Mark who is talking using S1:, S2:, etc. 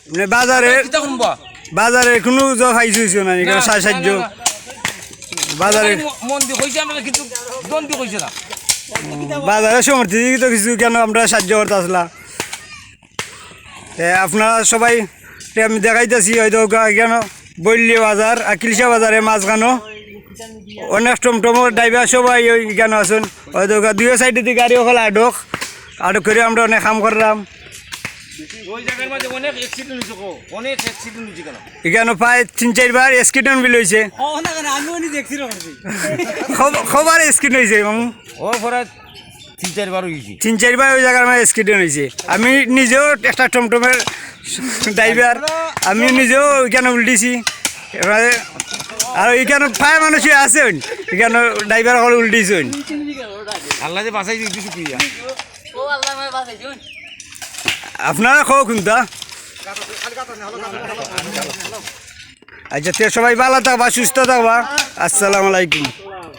S1: মানে বাজারে কোনো পাইছো না এখানে সাহায্য বাজারে বাজারে সমর্থিত কিছু কেন আমরা সাহায্য করতে আসলাম আপনারা সবাই আমি দেখাইতেছি হয়তো কেন বললি বাজার আকিলসা বাজারে মাঝখানো অনেক টমটমর ড্রাইভার সবাই ওই কেন আসুন হয়তো দুই সাইডে দিয়ে গাড়ি ওখানে আটক করে আমরা অনেক কাম করলাম এখানে প্রায় 3-4 বার স্কিডন বিল হয়েছে খবর স্কিড হয়েছে মামু 3-4 বার ওই জায়গার মানে স্কিডন হয়েছে আমি নিজেও একটা টমটমের ড্রাইভার আমি নিজেও এখানে উল্টিছি এবারে আর এখানে প্রায় মানুষই আছে এখানে ড্রাইভার হল উল্টিছে আপনারা খাও কিন্তু আচ্ছা সবাই ভালো থাকবা সুস্থ থাকবা আসসালামু আলাইকুম।